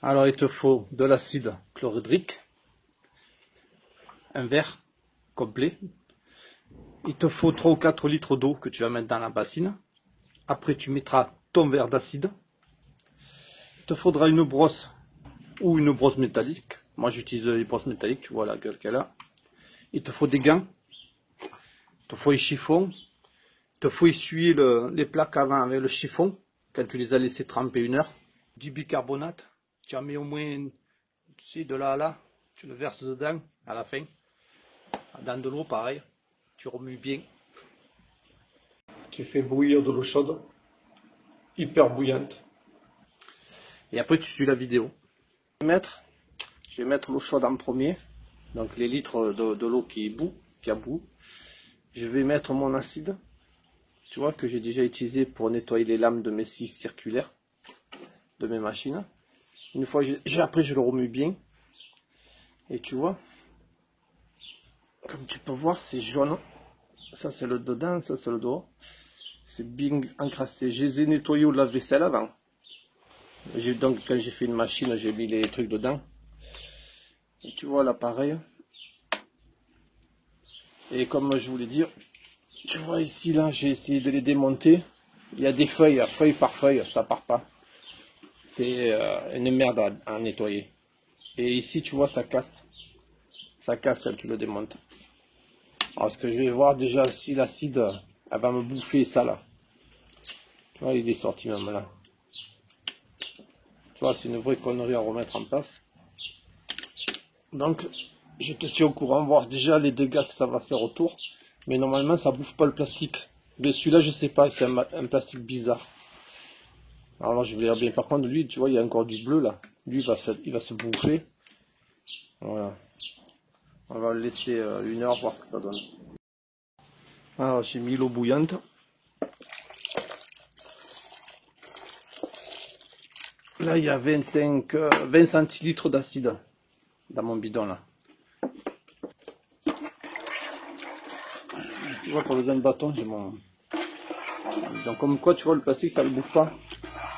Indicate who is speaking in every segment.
Speaker 1: Alors il te faut de l'acide chlorhydrique, un verre complet. Il te faut 3 ou 4 litres d'eau que tu vas mettre dans la bassine. Après tu mettras ton verre d'acide. Il te faudra une brosse ou une brosse métallique. Moi j'utilise les brosses métalliques, tu vois la gueule qu'elle a. Il te faut des gants. Il te faut un chiffon. Il te faut essuyer les plaques avant avec le chiffon quand tu les as laissées tremper 1 heure. Du bicarbonate. Tu en mets au moins, tu sais, de là à là. Tu le verses dedans à la fin. Dans de l'eau pareil. Tu remues bien. Tu fais bouillir de l'eau chaude. Hyper bouillante. Et après tu suis la vidéo. Je vais mettre l'eau chaude en premier. Donc les litres de l'eau qui a bout. Je vais mettre mon acide. Tu vois que j'ai déjà utilisé pour nettoyer les lames de mes scies circulaires. De mes machines. Une fois après je le remue bien. Et tu vois. Comme tu peux voir c'est jaune. Ça c'est le dedans, ça c'est le dehors. C'est bien encrassé. Je les ai nettoyés au lave-vaisselle avant. Donc quand j'ai fait une machine, j'ai mis les trucs dedans. Et tu vois là pareil. Et comme je voulais dire, tu vois ici là, j'ai essayé de les démonter. Il y a des feuilles, feuille par feuille, ça part pas. C'est une merde à nettoyer. Et ici tu vois ça casse. Ça casse quand tu le démontes. Alors ce que je vais voir déjà si l'acide, elle va me bouffer ça là. Tu vois, il est sorti même là. Tu vois, c'est une vraie connerie à remettre en place. Donc, je te tiens au courant, voir déjà les dégâts que ça va faire autour. Mais normalement, ça bouffe pas le plastique. Mais celui-là, je sais pas, c'est un plastique bizarre. Alors là, je vais regarder bien. Par contre, lui, tu vois, il y a encore du bleu là. Lui, il va se bouffer. Voilà. On va le laisser 1 heure, voir ce que ça donne. Alors, j'ai mis l'eau bouillante. Là, il y a 20 centilitres d'acide dans mon bidon là. Tu vois, pour le bâton, j'ai mon... Donc comme quoi, tu vois, le plastique, ça ne le bouffe pas.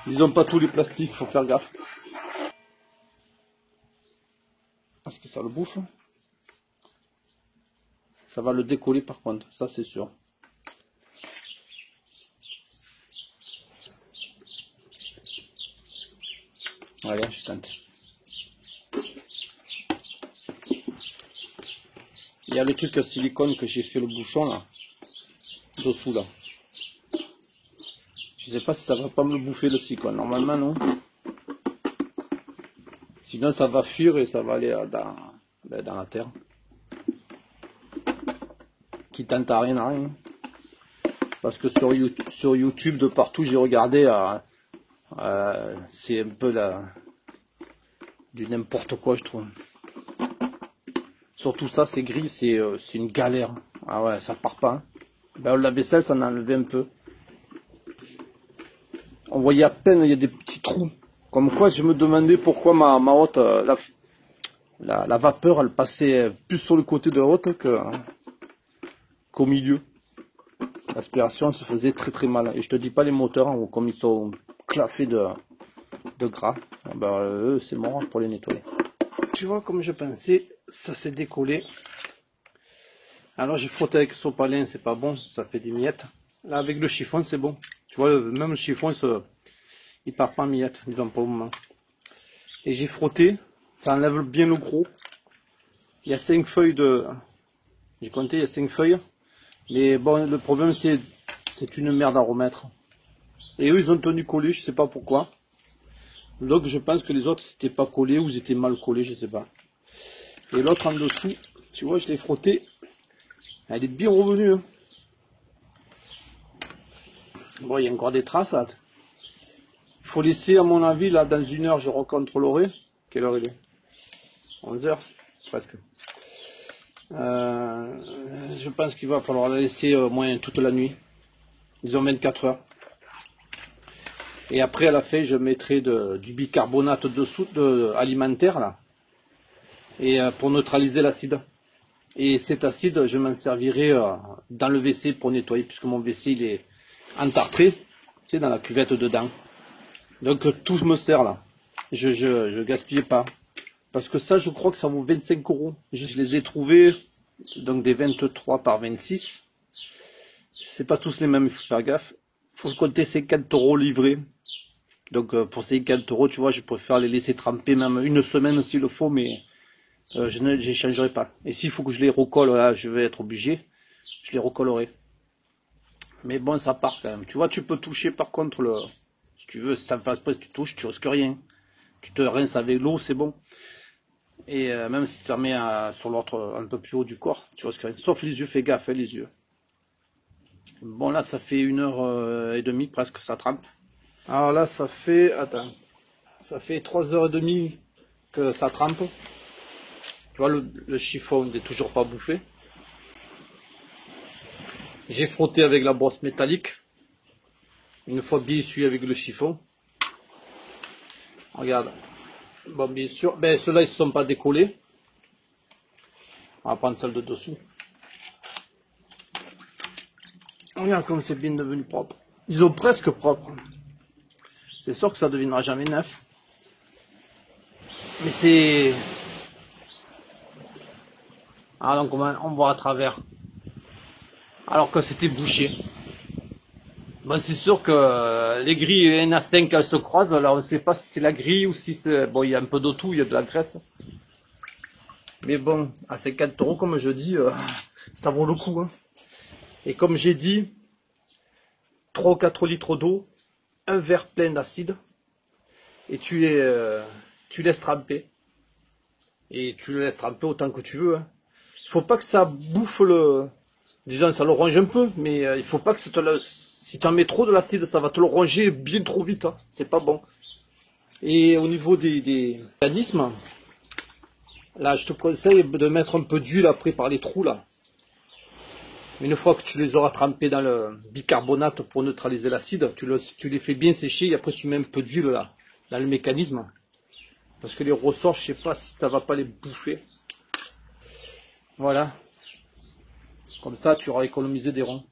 Speaker 1: Ils ont pas tous les plastiques, faut faire gaffe. Parce que ça le bouffe. Ça va le décoller par contre, ça c'est sûr. Allez, je tente. Il y a le truc à silicone que j'ai fait le bouchon là. Dessous là. Je sais pas si ça va pas me le bouffer le silicone. Normalement non. Sinon ça va fuir et ça va aller dans la terre. Qui tente à rien à rien. Parce que sur YouTube de partout j'ai regardé. C'est un peu du n'importe quoi je trouve. Surtout ça c'est gris, c'est une galère. Ah ouais, ça part pas. Hein. Ben, la vaisselle ça en a enlevé un peu. On voyait à peine, il y a des petits trous. Comme quoi je me demandais pourquoi ma hotte, la vapeur elle passait plus sur le côté de la hotte qu'au milieu. L'aspiration se faisait très très mal. Et je te dis pas les moteurs, hein, comme ils sont claffés de gras. Ben, eux c'est mort pour les nettoyer. Tu vois comme je pensais, ça s'est décollé. Alors j'ai frotté avec sopalin, c'est pas bon, ça fait des miettes. Là avec le chiffon c'est bon. Tu vois, même le chiffon il part pas en miettes, disons pas au moment. Et j'ai frotté, ça enlève bien le gros. Il y a 5 feuilles de... J'ai compté, il y a 5 feuilles. Mais bon, le problème c'est une merde à remettre. Et eux ils ont tenu collé, je sais pas pourquoi. Donc je pense que les autres c'était pas collé ou ils étaient mal collés, je sais pas. Et l'autre en dessous, tu vois, je l'ai frotté. Elle est bien revenue. Hein. Bon, il y a encore des traces là. Il faut laisser, à mon avis, là, dans 1 heure, je recontrôlerai. Quelle heure il est? 11 heures, presque. Je pense qu'il va falloir la laisser au moins toute la nuit. Disons 24 heures. Et après, à la fin, je mettrai du bicarbonate dessous, alimentaire, là. Et pour neutraliser l'acide. Et cet acide, je m'en servirai dans le WC pour nettoyer, puisque mon WC, il est entartré, tu sais, dans la cuvette dedans. Donc tout me sert là. je gaspille pas. Parce que ça, je crois que ça vaut 25 €. Je les ai trouvés, donc des 23 par 26. C'est pas tous les mêmes, il faut faire gaffe. Faut compter 50 € livrés. Donc pour ces 50 €, tu vois, je préfère les laisser tremper même une semaine s'il le faut, mais je ne les changerai pas. Et s'il faut que je les recolle, là, je vais être obligé, je les recollerai. Mais bon, ça part quand même. Tu vois, tu peux toucher par contre le... Si tu veux, si ça me fait pas, si tu touches, tu risques rien. Tu te rinces avec l'eau, c'est bon. Et même si tu te mets sur l'autre un peu plus haut du corps, tu risques rien. Sauf les yeux, fais gaffe, hein, les yeux. Bon, là, ça fait 1h30 presque, ça trempe. Alors là, ça fait... Attends. Ça fait 3h30 que ça trempe. Tu vois, le chiffon n'est toujours pas bouffé. J'ai frotté avec la brosse métallique. Une fois bien essuyé avec le chiffon. Regarde. Bon, bien sûr. Ben, ceux-là, ils ne se sont pas décollés. On va prendre celle de dessous. Regarde comme c'est bien devenu propre. Ils ont presque propre. C'est sûr que ça ne deviendra jamais neuf. Mais c'est... Ah, donc on voit à travers. Alors que c'était bouché. Bon, c'est sûr que les grilles NA5 elles se croisent. Alors on ne sait pas si c'est la grille ou si c'est... Bon, il y a un peu de tout, il y a de la graisse. Mais bon, à 50 € comme je dis, ça vaut le coup. Hein. Et comme j'ai dit, 3 ou 4 litres d'eau, un verre plein d'acide, et tu laisses tremper. Et tu le laisses tremper autant que tu veux. Hein. Il faut pas que ça bouffe le... Disons, ça le ronge un peu, mais il faut pas que ça te le... Si tu en mets trop de l'acide, ça va te le ronger bien trop vite. Hein. C'est pas bon. Et au niveau des mécanismes, là, je te conseille de mettre un peu d'huile après par les trous là. Une fois que tu les auras trempés dans le bicarbonate pour neutraliser l'acide, tu les fais bien sécher et après tu mets un peu d'huile là, dans le mécanisme. Parce que les ressorts, je sais pas si ça va pas les bouffer. Voilà. Comme ça, tu auras économisé des ronds.